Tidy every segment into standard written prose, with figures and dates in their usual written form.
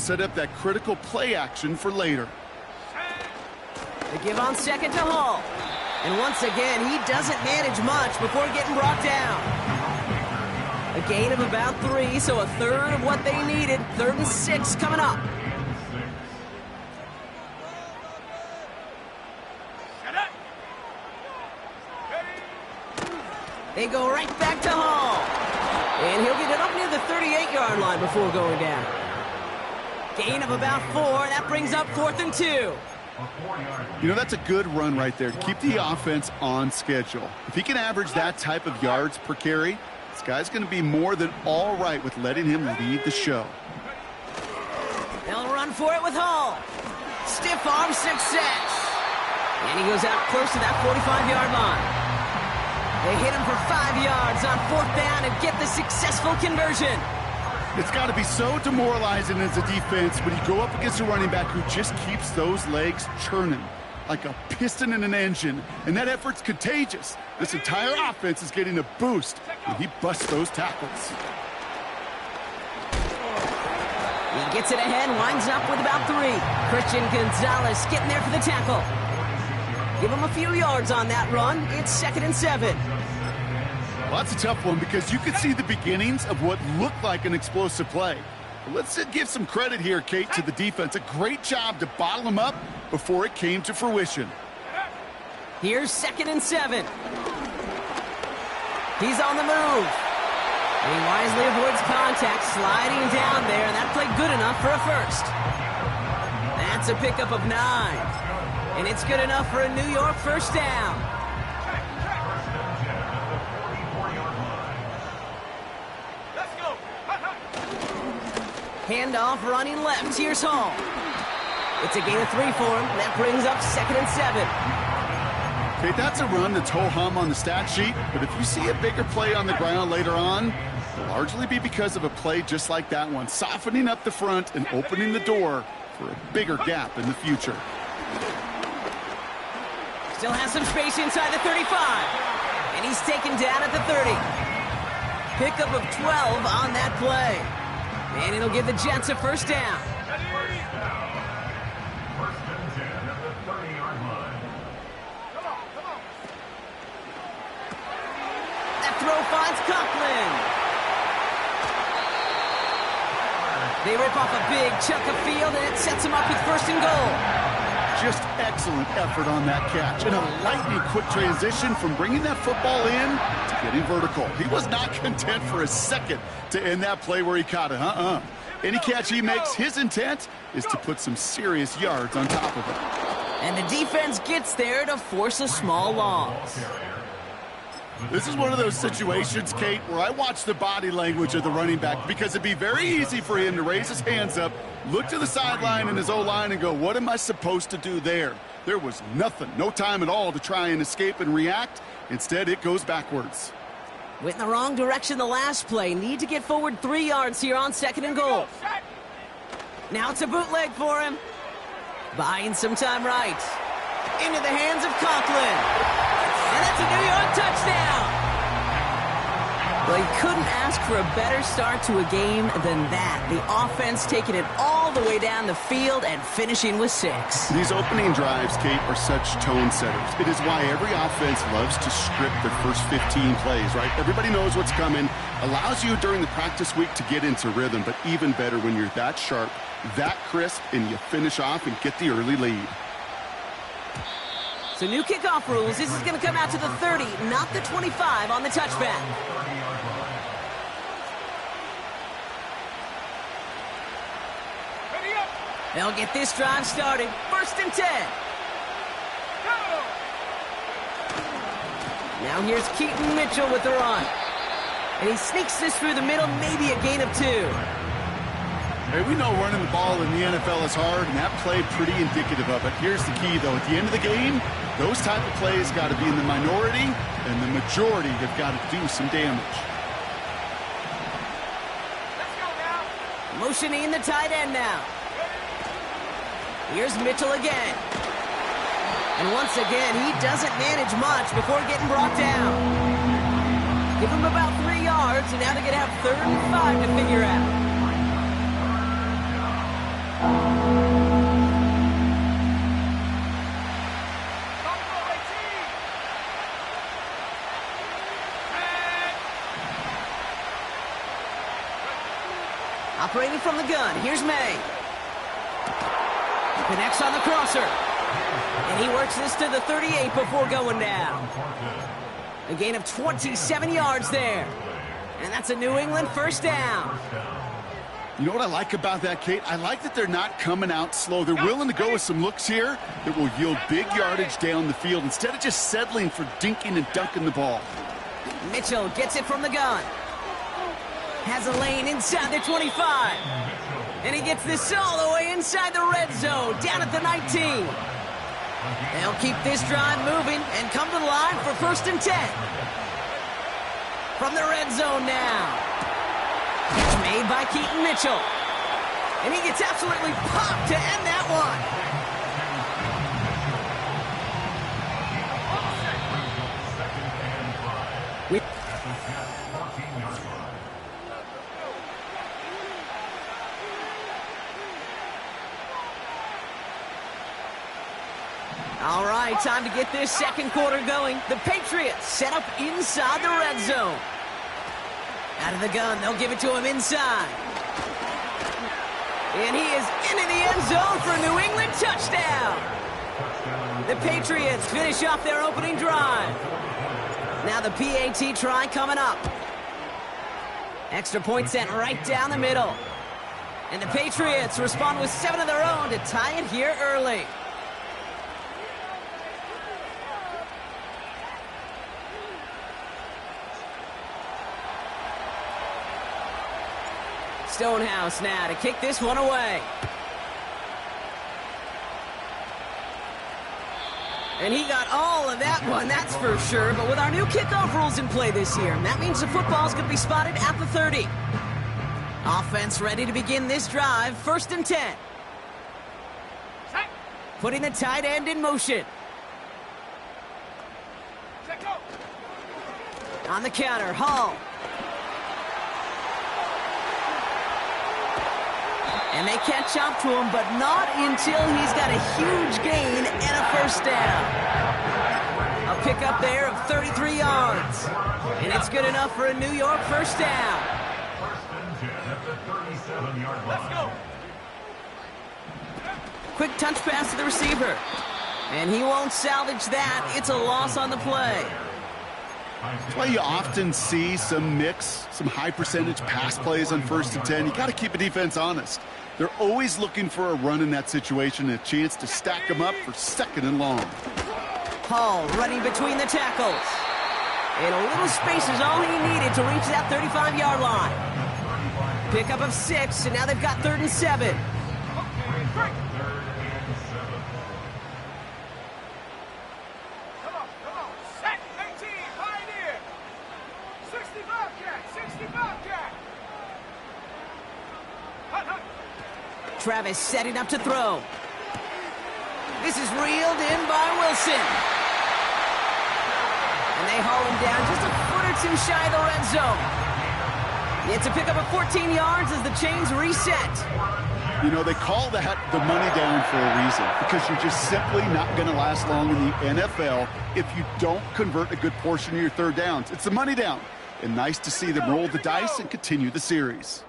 set up that critical play action for later. They give on second to Hall. And once again, he doesn't manage much before getting brought down. A gain of about 3, so a third of what they needed. 3rd and 6 coming up. They go right back to Hall. And he'll get it up near the 38-yard line before going down. Gain of about 4. That brings up 4th and 2. You know, that's a good run right there to keep the offense on schedule. If he can average that type of yards per carry, this guy's going to be more than all right with letting him lead the show. They'll run for it with Hall. Stiff arm success. And he goes out close to that 45-yard line. They hit him for 5 yards on 4th down and get the successful conversion. It's got to be so demoralizing as a defense when you go up against a running back who just keeps those legs churning like a piston in an engine, and that effort's contagious. This entire offense is getting a boost when he busts those tackles. He gets it ahead, winds up with about 3. Christian Gonzalez getting there for the tackle. Give him a few yards on that run. It's 2nd and 7. Well, that's a tough one because you could see the beginnings of what looked like an explosive play. But let's give some credit here, Kate, to the defense. A great job to bottle him up before it came to fruition. Here's 2nd and 7. He's on the move. And he wisely avoids contact, sliding down there, and that played good enough for a first. That's a pickup of 9. And it's good enough for a New York first down. Handoff running left. Here's Hall. It's a gain of 3 for him. That brings up 2nd and 7. Okay, that's a run that's ho-hum on the stat sheet, but if you see a bigger play on the ground later on, it'll largely be because of a play just like that one, softening up the front and opening the door for a bigger gap in the future. Still has some space inside the 35. And he's taken down at the 30. Pickup of 12 on that play. And it'll give the Jets a first down. That throw finds Conklin. They rip off a big chunk of field, and it sets him up with 1st and goal. Just excellent effort on that catch. And a lightning quick transition from bringing that football in to getting vertical. He was not content for a second to end that play where he caught it. Any catch he makes, his intent is to put some serious yards on top of it. And the defense gets there to force a small loss. This is one of those situations, Kate, where I watch the body language of the running back because it'd be very easy for him to raise his hands up, look to the sideline and his O-line and go, what am I supposed to do there? There was nothing, no time at all to try and escape and react. Instead, it goes backwards. Went in the wrong direction the last play. Need to get forward 3 yards here on 2nd and goal. Now it's a bootleg for him. Buying some time right. Into the hands of Conklin. And that's a New York touchdown. Well, you couldn't ask for a better start to a game than that. The offense taking it all the way down the field and finishing with 6. These opening drives, Kate, are such tone setters. It is why every offense loves to script their first 15 plays, right? Everybody knows what's coming. Allows you during the practice week to get into rhythm, but even better when you're that sharp, that crisp, and you finish off and get the early lead. So new kickoff rules. This is going to come out to the 30, not the 25 on the touchback. They'll get this drive started. 1st and 10. Now here's Keaton Mitchell with the run. And he sneaks this through the middle, maybe a gain of 2. Hey, we know running the ball in the NFL is hard, and that play pretty indicative of it. Here's the key, though. At the end of the game, those type of plays got to be in the minority, and the majority have got to do some damage. Let's go now. Motioning the tight end now. Here's Mitchell again. And once again, he doesn't manage much before getting brought down. Give him about 3 yards, and now they're going to have 3rd and 5 to figure out. Operating from the gun, here's May. Connects on the crosser. And he works this to the 38 before going down. A gain of 27 yards there. And that's a New England first down. You know what I like about that, Kate? I like that they're not coming out slow. They're willing to go with some looks here that will yield big yardage down the field instead of just settling for dinking and dunking the ball. Mitchell gets it from the gun. Has a lane inside the 25. And he gets this all the way inside the red zone, down at the 19. They'll keep this drive moving and come to the line for 1st and 10. From the red zone now. Catch made by Keaton Mitchell. And he gets absolutely popped to end that one. All right, time to get this second quarter going. The Patriots set up inside the red zone. Out of the gun, they'll give it to him inside. And he is into the end zone for a New England touchdown. The Patriots finish off their opening drive. Now the PAT try coming up. Extra point sent right down the middle. And the Patriots respond with 7 of their own to tie it here early. Stonehouse now to kick this one away. And he got all of that one, that's for sure. But with our new kickoff rules in play this year, that means the football's going to be spotted at the 30. Offense ready to begin this drive, 1st and 10. Putting the tight end in motion. On the counter, Hall. And they catch up to him, but not until he's got a huge gain and a first down. A pickup there of 33 yards. And it's good enough for a New York first down. Let's go. Quick touch pass to the receiver. And he won't salvage that. It's a loss on the play. That's why you often see some mix, some high percentage pass plays on 1st and 10. You got to keep a defense honest. They're always looking for a run in that situation and a chance to stack them up for 2nd and long. Hall running between the tackles. And a little space is all he needed to reach that 35-yard line. Pickup of 6, and now they've got 3rd and 7. Travis setting up to throw. This is reeled in by Wilson. And they haul him down just a foot or 2 shy of the red zone. It's a pickup of 14 yards as the chains reset. You know, they call that the money down for a reason, because you're just simply not going to last long in the NFL if you don't convert a good portion of your 3rd downs. It's the money down. And nice to see them roll the dice and continue the series.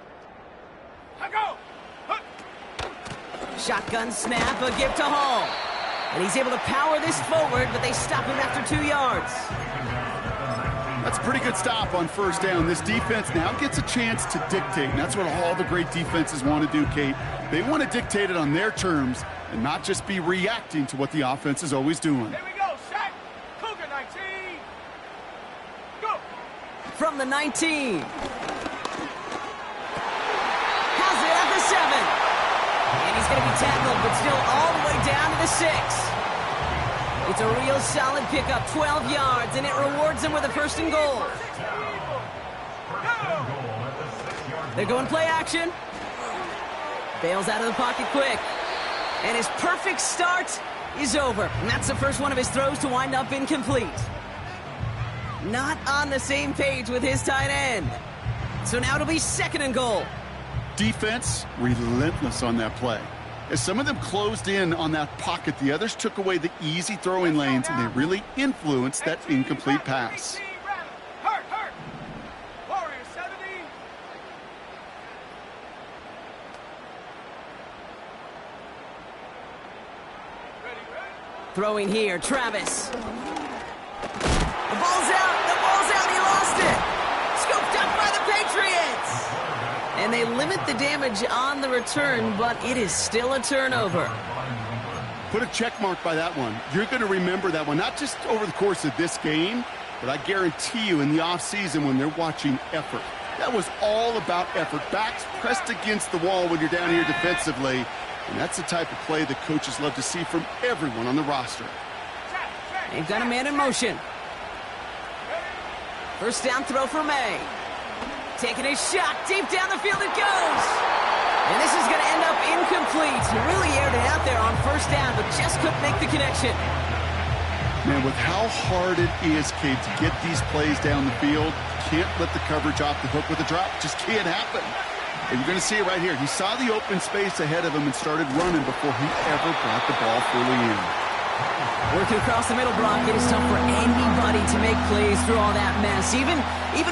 Shotgun snap, a give to Hall. And he's able to power this forward, but they stop him after 2 yards. That's a pretty good stop on 1st down. This defense now gets a chance to dictate, and that's what all the great defenses want to do, Kate. They want to dictate it on their terms and not just be reacting to what the offense is always doing. Here we go, Shaq. Cougar 19. Go. From the 19. Has it at the 7. And he's going to be tackled, but still all the way down to the 6. It's a real solid pickup, 12 yards, and it rewards him with a 1st and goal. They're going play action. Bails out of the pocket quick. And his perfect start is over. And that's the first one of his throws to wind up incomplete. Not on the same page with his tight end. So now it'll be 2nd and goal. Defense, relentless on that play. As some of them closed in on that pocket, the others took away the easy throwing lanes, and they really influenced that incomplete pass. Throwing here, Travis. The ball's out. The ball's out. He lost it. Scooped up by the Patriots. And they limit the damage on the return, but it is still a turnover. Put a check mark by that one. You're going to remember that one, not just over the course of this game, but I guarantee you in the offseason when they're watching effort. That was all about effort. Backs pressed against the wall when you're down here defensively. And that's the type of play that coaches love to see from everyone on the roster. They've got a man in motion. First down throw for May. Taking a shot. Deep down the field it goes. And this is going to end up incomplete. He really aired it out there on first down, but just couldn't make the connection. Man, with how hard it is, Kate, to get these plays down the field, can't let the coverage off the hook with a drop. Just can't happen. And you're going to see it right here. He saw the open space ahead of him and started running before he ever brought the ball fully in. Working across the middle, Brock, it is tough for anybody to make plays through all that mess, even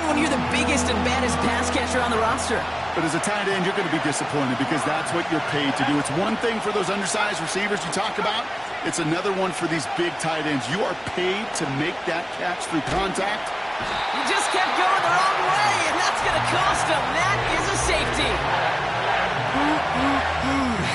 when you're the biggest and baddest pass catcher on the roster. But as a tight end, you're going to be disappointed because that's what you're paid to do. It's one thing for those undersized receivers you talk about. It's another one for these big tight ends. You are paid to make that catch through contact. He just kept going the wrong way, and that's going to cost him. That is a safety.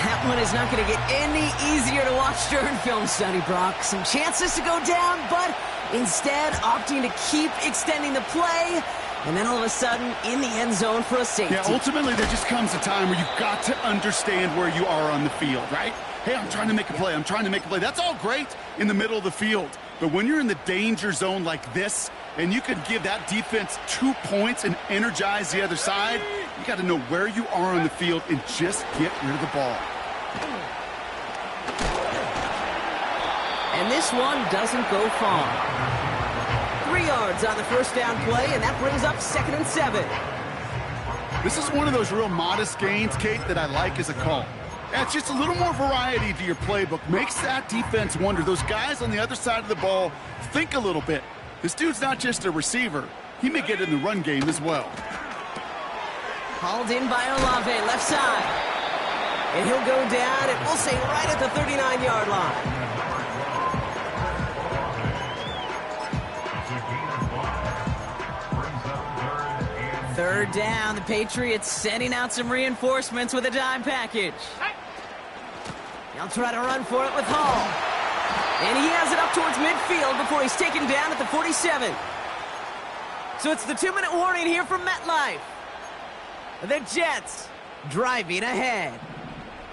That one is not going to get any easier to watch during film study, Brock. Some chances to go down, but instead opting to keep extending the play. And then all of a sudden, in the end zone for a safety. Yeah, ultimately, there just comes a time where you've got to understand where you are on the field, right? Hey, I'm trying to make a play. I'm trying to make a play. That's all great in the middle of the field. But when you're in the danger zone like this, and you can give that defense 2 points and energize the other side, you got to know where you are on the field and just get rid of the ball. And this one doesn't go far. 3 yards on the first down play, and that brings up 2nd and 7. This is one of those real modest gains, Kate, that I like as a call. That's just a little more variety to your playbook. Makes that defense wonder. Those guys on the other side of the ball think a little bit. This dude's not just a receiver. He may get in the run game as well. Hauled in by Olave, left side. And he'll go down, and we'll say right at the 39-yard line. Third down, the Patriots sending out some reinforcements with a dime package. They'll try to run for it with Hall. And he has it up towards midfield before he's taken down at the 47. So it's the 2-minute warning here from MetLife. The Jets driving ahead.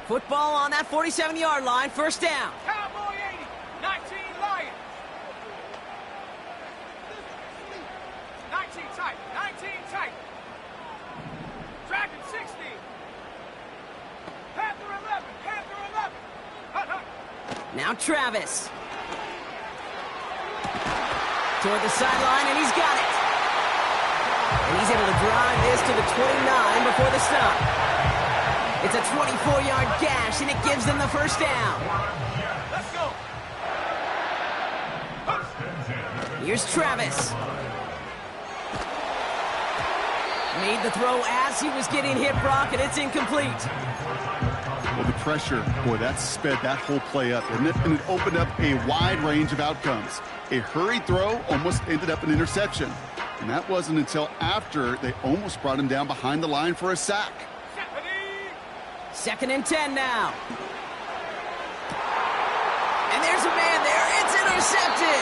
Football on that 47-yard line, first down. Cowboy 80, 19 Lions. 19 tight, 19 tight. Dragon 60. Panther 11, Panther 11. Hut, hut. Now Travis. Toward the sideline, and he's got it. And he's able to drive this to the 29 before the stop. It's a 24-yard gash, and it gives them the first down. Let's go. Here's Travis. Made the throw as he was getting hit, Brock, and it's incomplete. Well, the pressure, boy, that sped that whole play up, didn't it? And it opened up a wide range of outcomes. A hurried throw almost ended up an interception. And that wasn't until after they almost brought him down behind the line for a sack. 2nd and 10 now. And there's a man there. It's intercepted.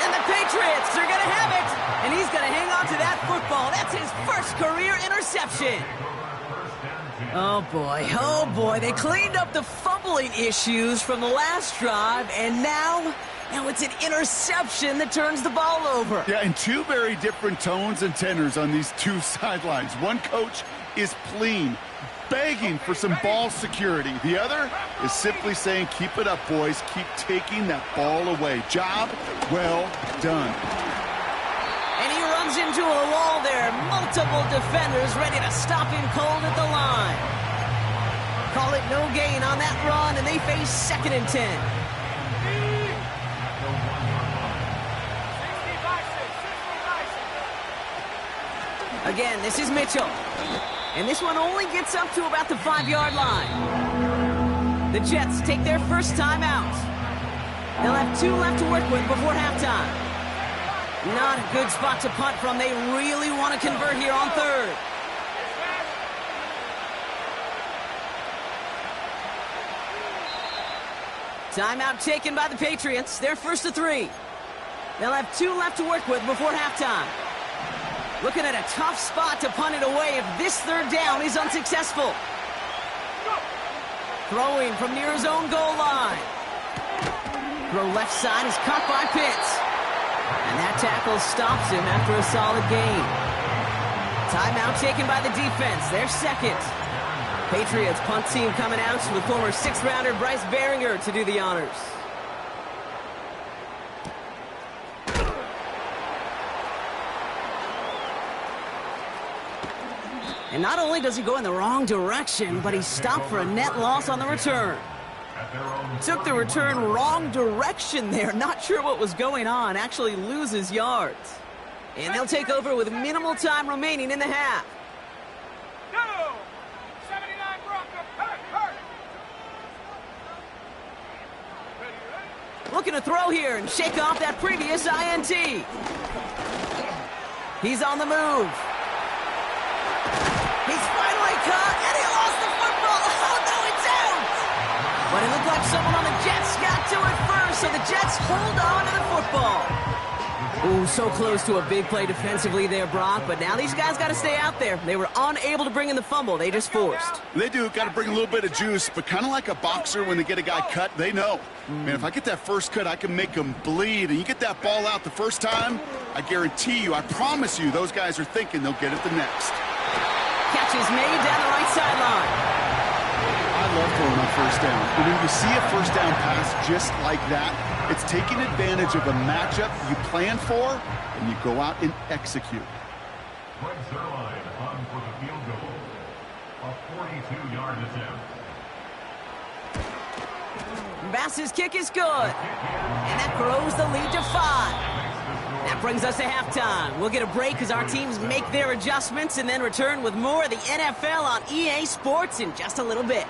And the Patriots are going to have it. And he's going to hang on to that football. That's his first career interception. Oh, boy. They cleaned up the fumbling issues from the last drive, and now it's an interception that turns the ball over. Yeah, and 2 very different tones and tenors on these 2 sidelines. One coach is pleading, begging for some ball security. The other is simply saying, keep it up, boys. Keep taking that ball away. Job well done. And he runs into a wall there. Multiple defenders ready to stop him cold at the line. Call it no gain on that run, and they face 2nd and 10. Again, this is Mitchell. And this one only gets up to about the 5-yard line. The Jets take their first time out. They'll have 2 left to work with before halftime. Not a good spot to punt from. They really want to convert here on 3rd. Timeout taken by the Patriots. They're 1st to 3. They'll have 2 left to work with before halftime. Looking at a tough spot to punt it away if this 3rd down is unsuccessful. Throwing from near his own goal line. Throw left side is caught by Pitts. And that tackle stops him after a solid gain. Timeout taken by the defense. They're 2nd. Patriots punt team coming out with former 6th-rounder Bryce Behringer to do the honors. And not only does he go in the wrong direction, but he's stopped for a net loss on the return. Took the return wrong direction there. Not sure what was going on. Actually loses yards. And they'll take over with minimal time remaining in the half. No! 79 Broncos, hurt! Looking to throw here and shake off that previous INT. He's on the move. He's finally caught, and he lost the football. Oh, no, it's out! But it looked like someone on the Jets got to it first, so the Jets hold on to the football. Ooh, so close to a big play defensively there, Brock, but now these guys got to stay out there. They were unable to bring in the fumble. They just forced. They do. Got to bring a little bit of juice, but kind of like a boxer when they get a guy cut, they know. Man, if I get that first cut, I can make them bleed. And you get that ball out the first time, I guarantee you, I promise you, those guys are thinking they'll get it the next. Catch is made down the right sideline. I love throwing on 1st down. And when you see a 1st down pass just like that, it's taking advantage of a matchup you plan for, and you go out and execute. Greg Zerline on for the field goal. A 42-yard attempt. Bass's kick is good. And that grows the lead to 5. That brings us to halftime. We'll get a break as our teams make their adjustments and then return with more of the NFL on EA Sports in just a little bit.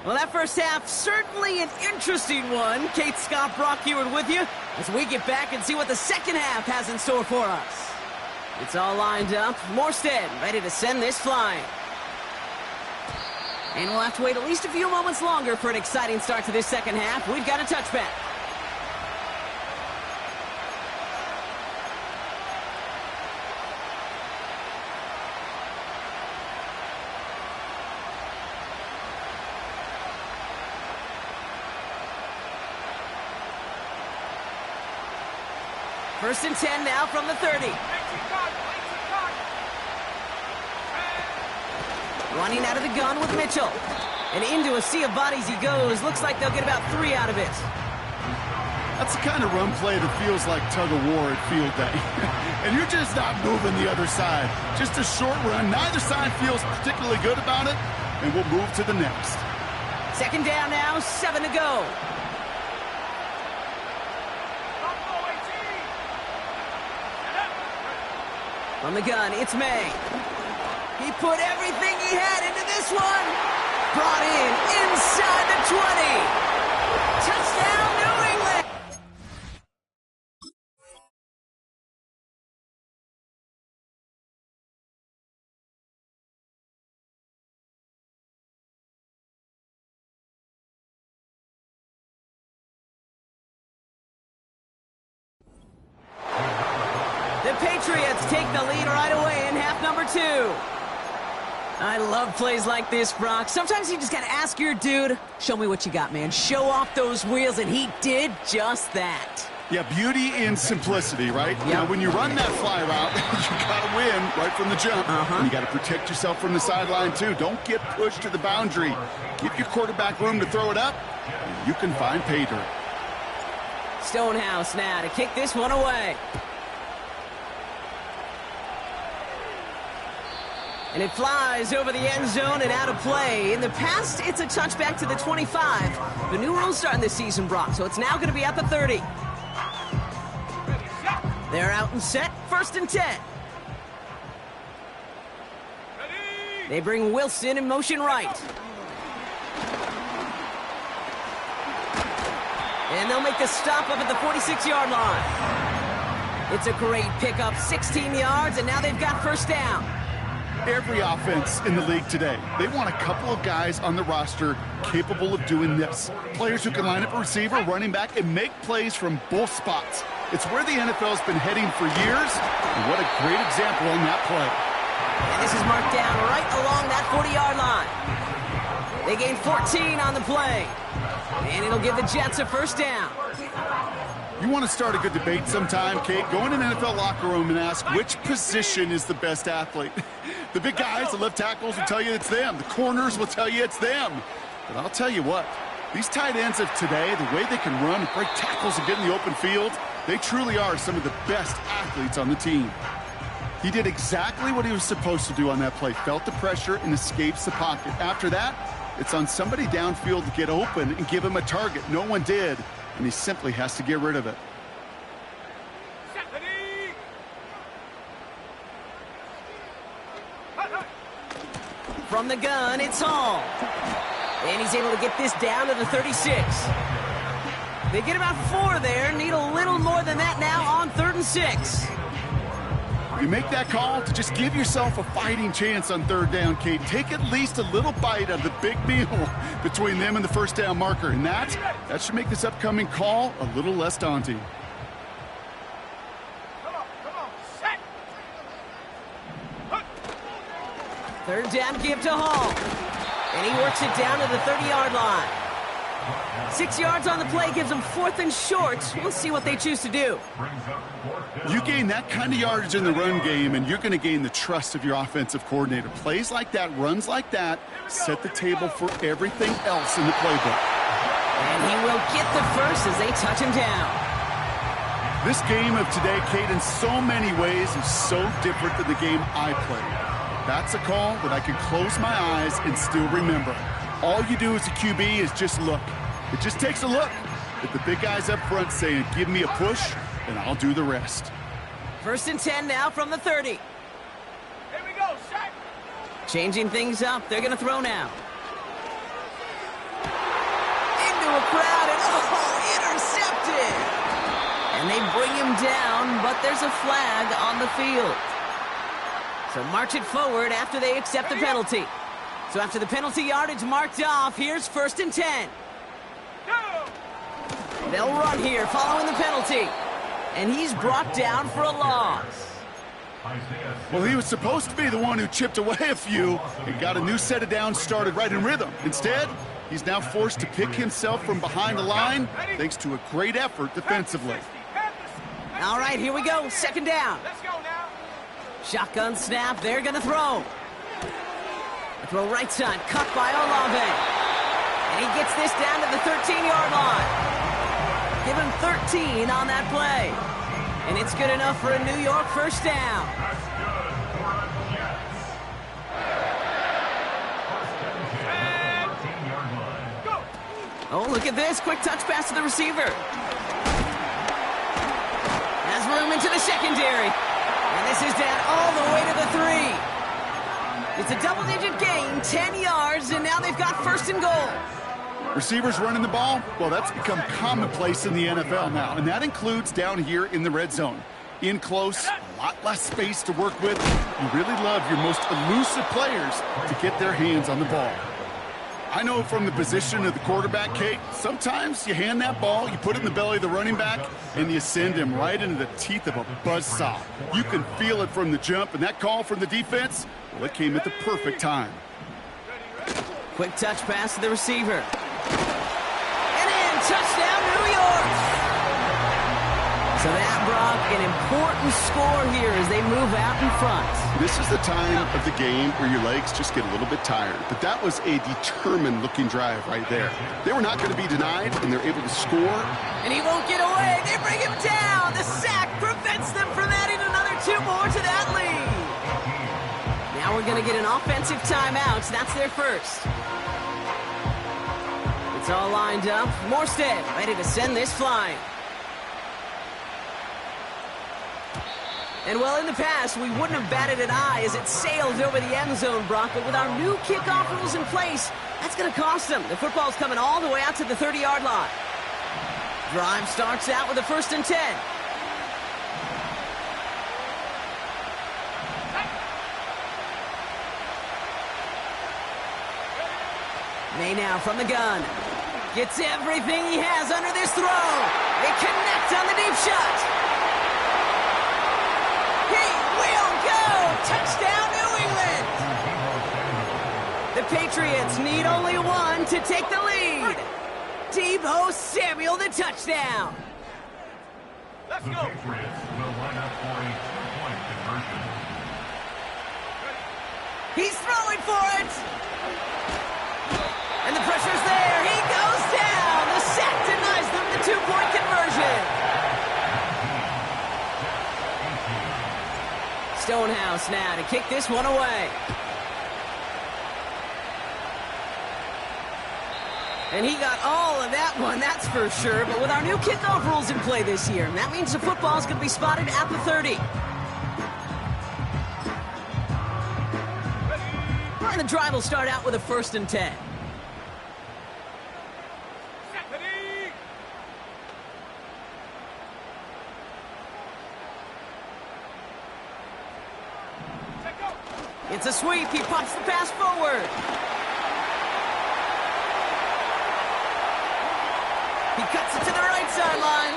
Well, that first half, certainly an interesting one. Kate, Scott, Brock Heward with you as we get back and see what the second half has in store for us. It's all lined up. Morstead ready to send this flying. And we'll have to wait at least a few moments longer for an exciting start to this second half. We've got a touchback. First and 10 now from the 30. Running out of the gun with Mitchell. And into a sea of bodies he goes. Looks like they'll get about 3 out of it. That's the kind of run play that feels like tug-of-war at field day. And you're just not moving the other side. Just a short run. Neither side feels particularly good about it. And we'll move to the next. Second down now, 7 to go. From the gun, it's May. He put everything he had into this one. Brought in inside the 20. Touchdown, New England. The Patriots take the lead right away in half number 2. I love plays like this, Brock. Sometimes you just got to ask your dude, show me what you got, man. Show off those wheels, and he did just that. Yeah, beauty in simplicity, right? Yep. Now, when you run that fly route, you got to win right from the jump. And you got to protect yourself from the sideline, too. Don't get pushed to the boundary. Give your quarterback room to throw it up, and you can find pay dirt. Stonehouse now to kick this one away. And it flies over the end zone and out of play. In the past, it's a touchback to the 25. The new rules starting this season, Brock, so it's now going to be at the 30. They're out and set, first and 10. They bring Wilson in motion right. And they'll make the stop up at the 46-yard line. It's a great pickup, 16 yards, and now they've got first down. Every offense in the league today, they want a couple of guys on the roster capable of doing this. Players who can line up a receiver, running back, and make plays from both spots. It's where the NFL's been heading for years, and what a great example on that play. And this is marked down right along that 40-yard line. They gain 14 on the play, and it'll give the Jets a first down. You want to start a good debate sometime, Kate? Go in an NFL locker room and ask which position is the best athlete. The big guys, the left tackles, will tell you it's them. The corners will tell you it's them. But I'll tell you what, these tight ends of today, the way they can run and break tackles and get in the open field, they truly are some of the best athletes on the team. He did exactly what he was supposed to do on that play. Felt the pressure and escapes the pocket. After that, it's on somebody downfield to get open and give him a target. No one did, and he simply has to get rid of it. From the gun, it's Hall. And he's able to get this down to the 36. They get about 4 there. Need a little more than that now on 3rd and 6. You make that call to just give yourself a fighting chance on 3rd down, Kate. Take at least a little bite of the big meal between them and the first down marker. And that should make this upcoming call a little less daunting. Come on, set. 3rd down give to Hall. And he works it down to the 30-yard line. 6 yards on the play gives them 4th and short. We'll see what they choose to do. You gain that kind of yardage in the run game, and you're going to gain the trust of your offensive coordinator. Plays like that, runs like that, set the table for everything else in the playbook. And he will get the first as they touch him down. This game of today, Kate, in so many ways is so different than the game I played. That's a call that I can close my eyes and still remember. All you do as a QB is just look. It just takes a look at the big guys up front saying, give me a push, and I'll do the rest. 1st and 10 now from the 30. Here we go, set. Changing things up. They're going to throw now. Into a crowd, and intercepted. And they bring him down, but there's a flag on the field. So march it forward after they accept the penalty. So after the penalty yardage marked off, here's 1st and 10. They'll run here following the penalty. And he's brought down for a loss. Well, he was supposed to be the one who chipped away a few and got a new set of downs started right in rhythm. Instead, he's now forced to pick himself from behind the line thanks to a great effort defensively. All right, here we go. 2nd down. Let's go now. Shotgun snap. They're going to throw. A throw right side. Cut by Olave. And he gets this down to the 13-yard line. Give him 13 on that play. And it's good enough for a New York first down. Oh, look at this. Quick touch pass to the receiver. Has room into the secondary. And this is down all the way to the 3. It's a double-digit gain, 10 yards, and now they've got 1st and goal. Receivers running the ball, well, that's become commonplace in the NFL now, and that includes down here in the red zone. In close, a lot less space to work with. You really love your most elusive players to get their hands on the ball. I know from the position of the quarterback, Kate, sometimes you hand that ball, you put it in the belly of the running back, and you send him right into the teeth of a buzzsaw. You can feel it from the jump, and that call from the defense, well, it came at the perfect time. Quick touch pass to the receiver. And in, touchdown, New York! So that brought an important score here as they move out in front. This is the time of the game where your legs just get a little bit tired. But that was a determined-looking drive right there. They were not going to be denied, and they're able to score. And he won't get away. They bring him down. The sack prevents them from adding another 2 more to that lead. Now we're going to get an offensive timeout. That's their first. It's all lined up. Morstead ready to send this flying. And well, in the past, we wouldn't have batted an eye as it sailed over the end zone, Brock. But with our new kickoff rules in place, that's going to cost them. The football's coming all the way out to the 30-yard line. Drive starts out with a 1st and 10. May now from the gun. Gets everything he has under this throw. They connect on the deep shot. He will go. Touchdown, New England. The Patriots need only one to take the lead. Deebo Samuel, the touchdown. Let's The go. Patriots will line up for a two-point conversion. He's throwing for it. And the pressure's there. He goes down. The sack denies them the two-point conversion. Stonehouse now to kick this one away. And he got all of that one, that's for sure. But with our new kickoff rules in play this year, that means the football's going to be spotted at the 30. And the drive will start out with a 1st and 10. It's a sweep. He pops the pass forward. He cuts it to the right sideline.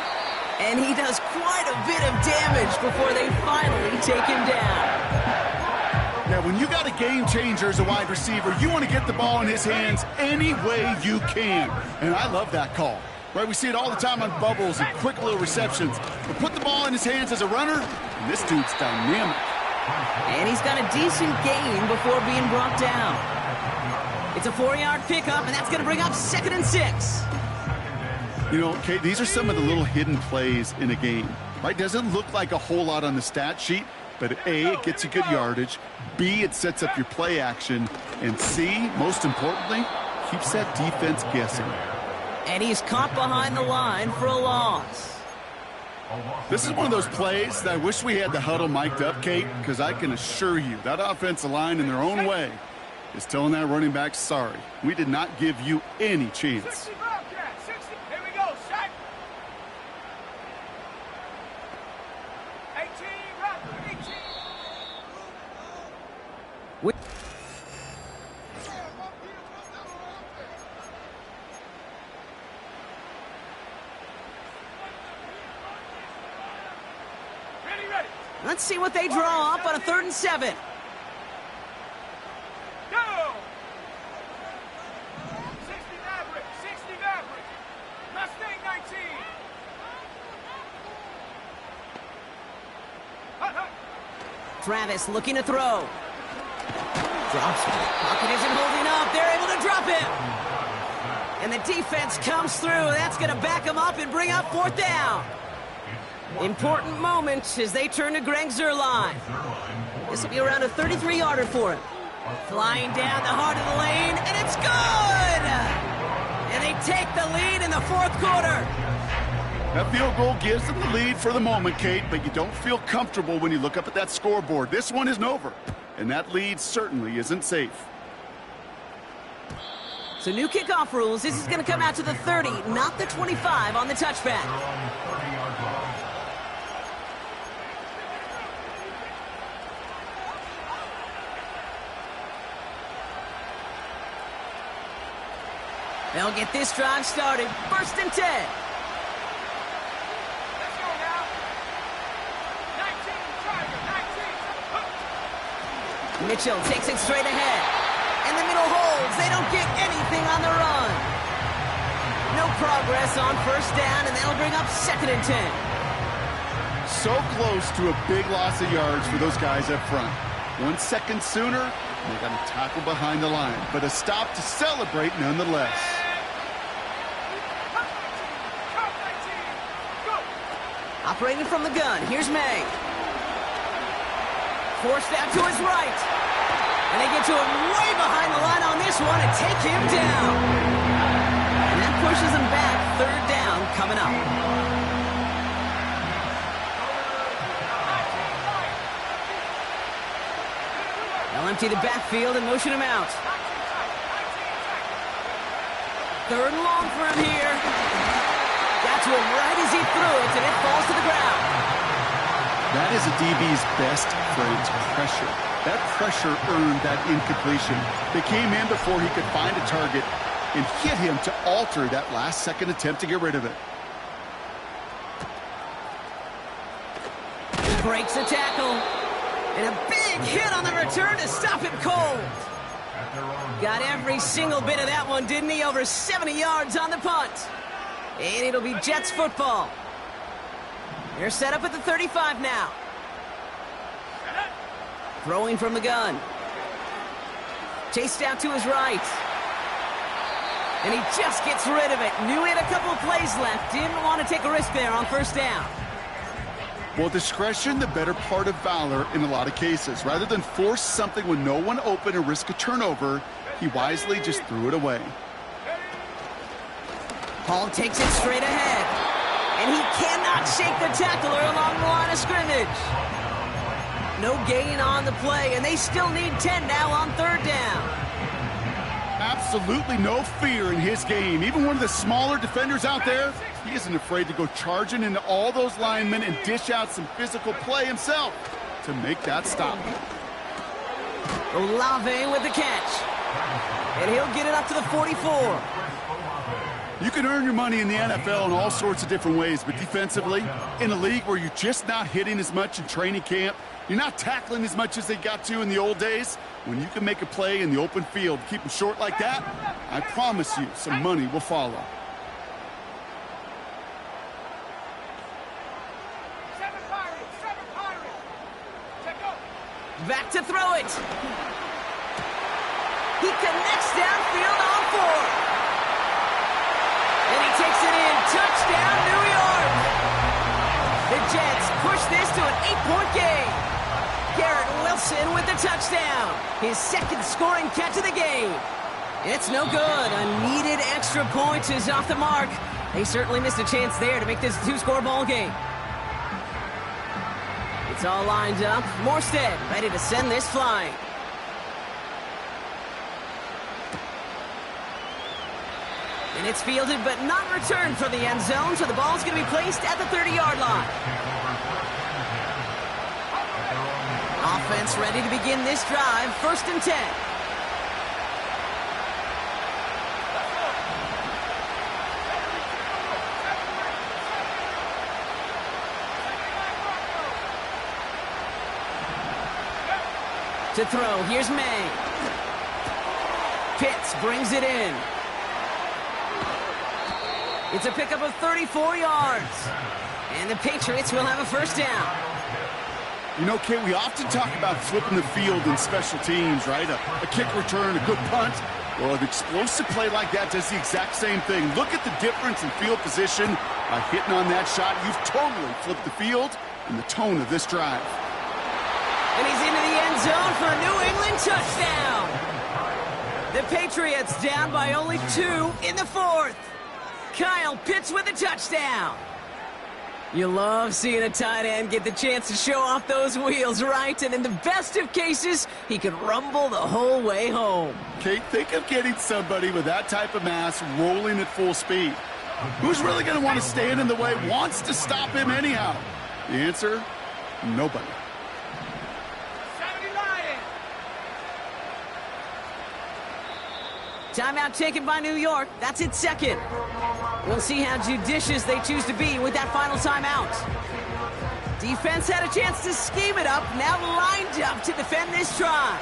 And he does quite a bit of damage before they finally take him down. Yeah, when you got a game changer as a wide receiver, you want to get the ball in his hands any way you can. And I love that call. Right, we see it all the time on bubbles and quick little receptions. But put the ball in his hands as a runner, and this dude's dynamic. And he's got a decent gain before being brought down. It's a 4-yard pickup, and that's going to bring up 2nd and 6. You know, Kate, these are some of the little hidden plays in a game, right? Doesn't look like a whole lot on the stat sheet, but A, it gets you good yardage, B, it sets up your play action, and C, most importantly, keeps that defense guessing. And he's caught behind the line for a loss. This is one of those plays that I wish we had the huddle mic'd up, Kate, because I can assure you that offensive line in their own way is telling that running back, sorry, we did not give you any chance. 60 Bobcat, 60. Here we go, shot. 18, Raptor, 18. Ready. Let's see what they draw up on a 3rd and 7. Go! 60 Maverick, 60 Maverick. Mustang 19. Hut. Travis looking to throw. Drops it. Pocket isn't holding up. They're able to drop him. And the defense comes through. That's going to back him up and bring up 4th down. Important moment as they turn to Greg Zuerlein. This will be around a 33-yarder for him. Flying down the heart of the lane, and it's good! And they take the lead in the 4th quarter. That field goal gives them the lead for the moment, Kate, but you don't feel comfortable when you look up at that scoreboard. This one isn't over, and that lead certainly isn't safe. So new kickoff rules. This is going to come out to the 30, not the 25 on the touchback. They'll get this drive started. 1st and 10. Let's go now. 19, Tiger, 19. Mitchell takes it straight ahead. And the middle holds. They don't get anything on the run. No progress on 1st down, and that'll bring up 2nd and 10. So close to a big loss of yards for those guys up front. 1 second sooner, they got a tackle behind the line, but a stop to celebrate nonetheless. Operating from the gun, here's May. Forced out to his right. And they get to him way behind the line on this one and take him down. And that pushes him back. 3rd down coming up. They'll empty the backfield and motion him out. 3rd and long for him here. Got to him right as he threw it, and it falls to the ground. That is a DB's best friend, pressure. That pressure earned that incompletion. They came in before he could find a target and hit him to alter that last-second attempt to get rid of it. Breaks a tackle. And a big hit on the return to stop him cold. Got every single bit of that one, didn't he? Over 70 yards on the punt. And it'll be Jets football. They're set up at the 35 now. Throwing from the gun. Chased out to his right. And he just gets rid of it. Knew he had a couple of plays left. Didn't want to take a risk there on first down. Well, discretion, the better part of valor in a lot of cases. Rather than force something with no one open and risk a turnover, he wisely just threw it away. Hall takes it straight ahead. And he cannot shake the tackler along the line of scrimmage. No gain on the play, and they still need 10 now on third down. Absolutely no fear in his game. Even one of the smaller defenders out there, he isn't afraid to go charging into all those linemen and dish out some physical play himself to make that stop. Olave with the catch. And he'll get it up to the 44. You can earn your money in the NFL in all sorts of different ways, but defensively, in a league where you're just not hitting as much in training camp, you're not tackling as much as they got to in the old days, when you can make a play in the open field, keep them short like that, I promise you some money will follow. Back to throw it. He connects downfield on 4. And he takes it in. Touchdown, New York. The Jets push this to an 8-point game. Garrett Wilson with the touchdown. His second scoring catch of the game. It's no good. A needed extra point is off the mark. They certainly missed a chance there to make this a 2-score ball game. It's all lined up. Morstead ready to send this flying. And it's fielded but not returned from the end zone, so the ball's going to be placed at the 30-yard line. Offense ready to begin this drive. 1st and 10. To throw, here's May. Pitts brings it in. It's a pickup of 34 yards. And the Patriots will have a first down. You know, Kate, we often talk about flipping the field in special teams, right? A kick return, a good punt. Well, an explosive play like that does the exact same thing. Look at the difference in field position. By hitting on that shot, you've totally flipped the field and the tone of this drive. And he's into the end zone for a New England touchdown. The Patriots down by only 2 in the 4th. Kyle Pitts with a touchdown. You love seeing a tight end get the chance to show off those wheels, right? And in the best of cases, he could rumble the whole way home. Kate, think of getting somebody with that type of mass rolling at full speed. Who's really going to want to stand in the way, wants to stop him anyhow? The answer, nobody. Timeout taken by New York. That's its 2nd. We'll see how judicious they choose to be with that final timeout. Defense had a chance to scheme it up, now lined up to defend this try.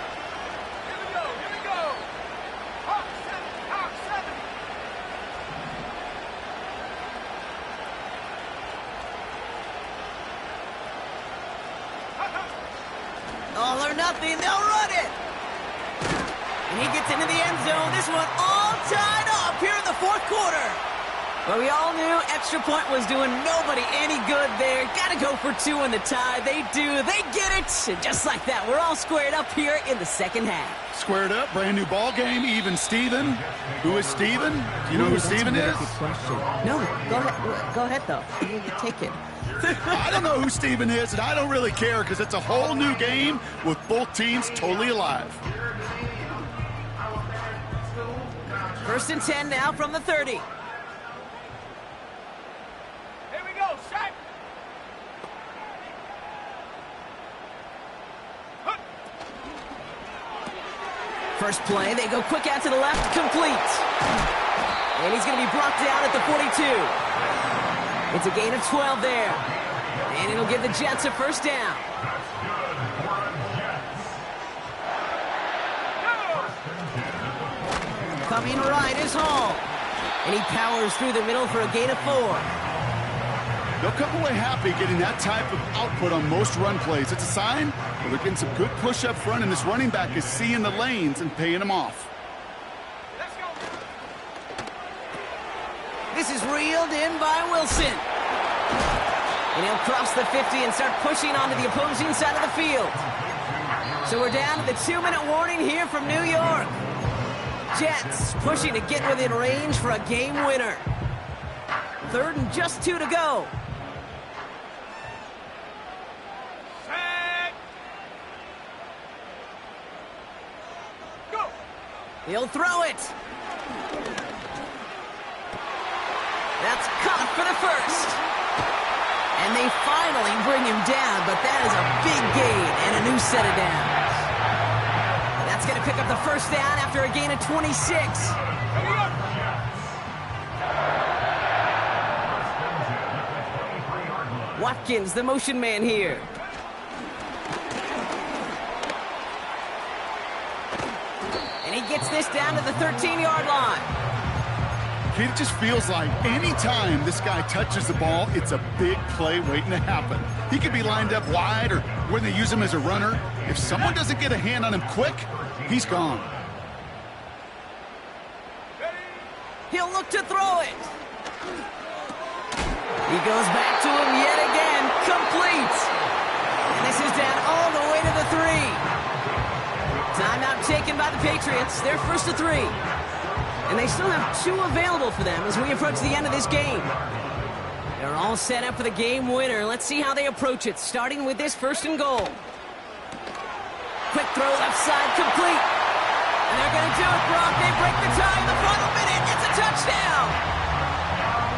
Here we go. Hawk 7. All or nothing, they'll run it. And he gets into the end zone. This one all tied up here in the 4th quarter. But we all knew extra point was doing nobody any good there. Got to go for 2 in the tie. They do. They get it. And just like that, we're all squared up here in the 2nd half. Squared up, brand new ball game, even Steven. Who is Steven? Do you know who Steven is? Good question. No, go ahead though. You take it. I don't know who Steven is, and I don't really care because it's a whole new game with both teams totally alive. 1st and 10 now from the 30. First play, they go quick out to the left, complete. And he's going to be brought down at the 42. It's a gain of 12 there. And it'll give the Jets a first down. Coming right is Hall. And he powers through the middle for a gain of 4. They'll come away happy getting that type of output on most run plays. It's a sign that they're getting some good push up front, and this running back is seeing the lanes and paying them off. Let's go. This is reeled in by Wilson. And he'll cross the 50 and start pushing onto the opposing side of the field. So we're down to the 2-minute warning here from New York. Jets pushing to get within range for a game winner. 3rd and just 2 to go. Set. Go. He'll throw it. That's caught for the first. And they finally bring him down, but that is a big gain and a new set of downs. That's going to pick up the first down after a gain of 26. Watkins, the motion man here. And he gets this down to the 13-yard line. It just feels like any time this guy touches the ball, it's a big play waiting to happen. He could be lined up wide or when they use him as a runner. If someone doesn't get a hand on him quick, he's gone. He'll look to throw it. He goes back to him yet again. Complete. And this is down all the way to the 3. Timeout taken by the Patriots. They're first to 3. And they still have 2 available for them as we approach the end of this game. They're all set up for the game winner. Let's see how they approach it, starting with this 1st and goal. Quick throw left side, complete. And they're going to do it, Brock. They break the tie in the final minute. It's a touchdown.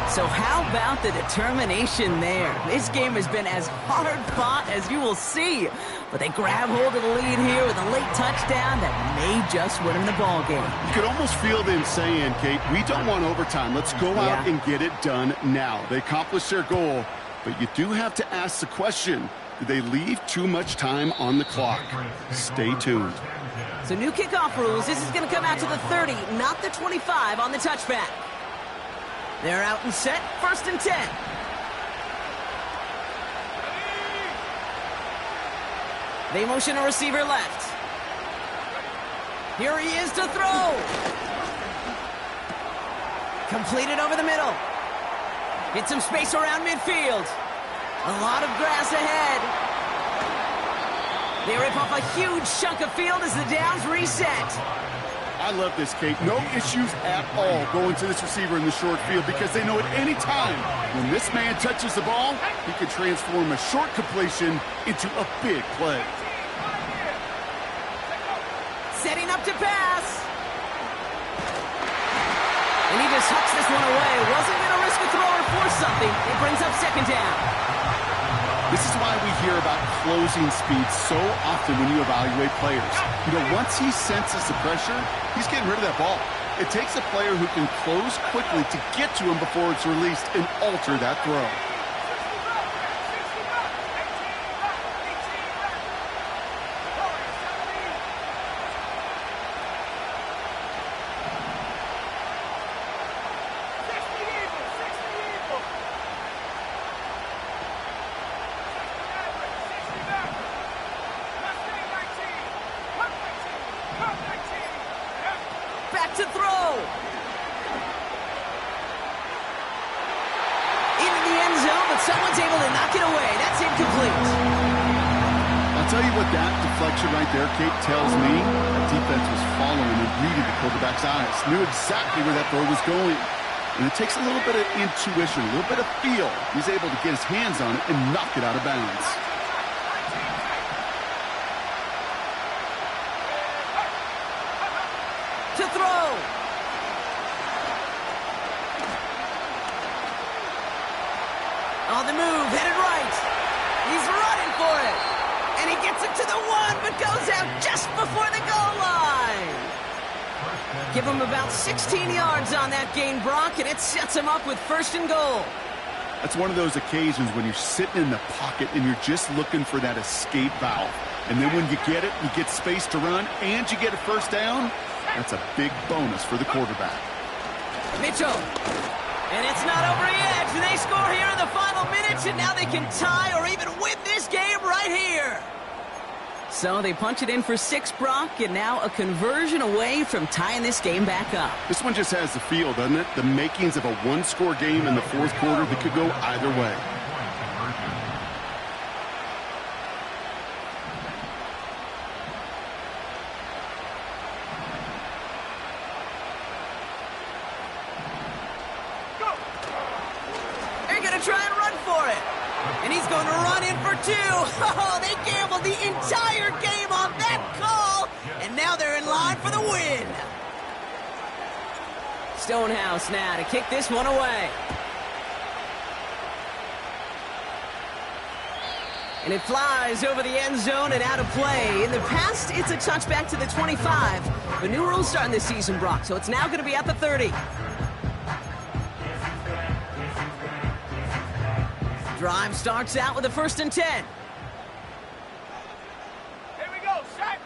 So how about the determination there? This game has been as hard fought as you will see. But they grab hold of the lead here with a late touchdown that may just win them the ball game. You could almost feel them saying, Kate, we don't want overtime. Let's go out and get it done now. They accomplished their goal, but you do have to ask the question, did they leave too much time on the clock? Stay tuned. So new kickoff rules. This is going to come out to the 30, not the 25 on the touchback. They're out and set, 1st and 10. They motion a receiver left. Here he is to throw. Completed over the middle. Get some space around midfield. A lot of grass ahead. They rip off a huge chunk of field as the downs reset. I love this, Kate. No issues at all going to this receiver in the short field because they know at any time when this man touches the ball, he can transform a short completion into a big play. Setting up to pass. And he just hucks this one away. Wasn't going to risk a throw or force something. It brings up 2nd down. This is why we hear about closing speed so often when you evaluate players. You know, once he senses the pressure, he's getting rid of that ball. It takes a player who can close quickly to get to him before it's released and alter that throw. To throw. Into the end zone, but someone's able to knock it away. That's incomplete. I'll tell you what that deflection right there, Kate, tells me. The defense was following and reading the quarterback's eyes. Knew exactly where that throw was going. And it takes a little bit of intuition, a little bit of feel. He's able to get his hands on it and knock it out of bounds. To throw. On the move, headed right. He's running for it. And he gets it to the 1, but goes out just before the goal line. Give him about 16 yards on that gain, Brock, and it sets him up with 1st and goal. That's one of those occasions when you're sitting in the pocket and you're just looking for that escape valve. And then when you get it, you get space to run, and you get a 1st down. That's a big bonus for the quarterback. Mitchell. And it's not over yet. They score here in the final minutes, and now they can tie or even win this game right here. So they punch it in for 6, Brock, and now a conversion away from tying this game back up. This one just has the feel, doesn't it? The makings of a one-score game in the 4th quarter that could go either way. They're going to try and run for it. And he's going to run in for 2. Oh, they gambled the entire game on that call. And now they're in line for the win. Stonehouse now to kick this one away. And it flies over the end zone and out of play. In the past, it's a touchback to the 25. But new rules starting this season, Brock, so it's now going to be at the 30. Drive starts out with a 1st and 10. Here we go, set.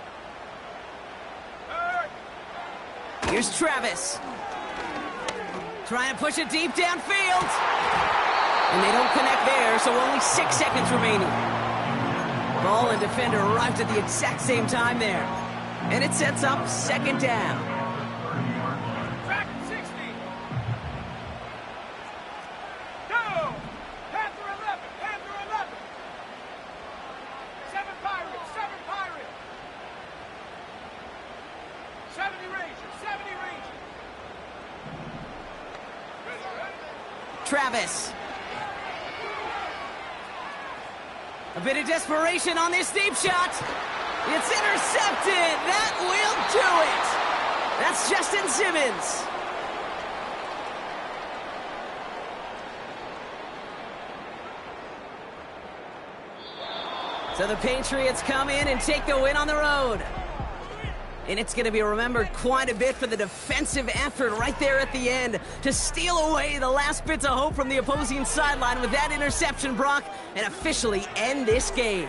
Here's Travis. Trying to push it deep downfield. And they don't connect there, so only 6 seconds remaining. Ball and defender arrived at the exact same time there. And it sets up 2nd down. Track 60. Go. Panther 11. Panther 11. 7 Pirates. 7 Pirates. 70 Rangers. 70 Rangers. Travis. A bit of desperation on this deep shot. It's intercepted. That will do it. That's Justin Simmons. So the Patriots come in and take the win on the road. And it's going to be remembered quite a bit for the defensive effort right there at the end to steal away the last bits of hope from the opposing sideline with that interception, Brock, and officially end this game.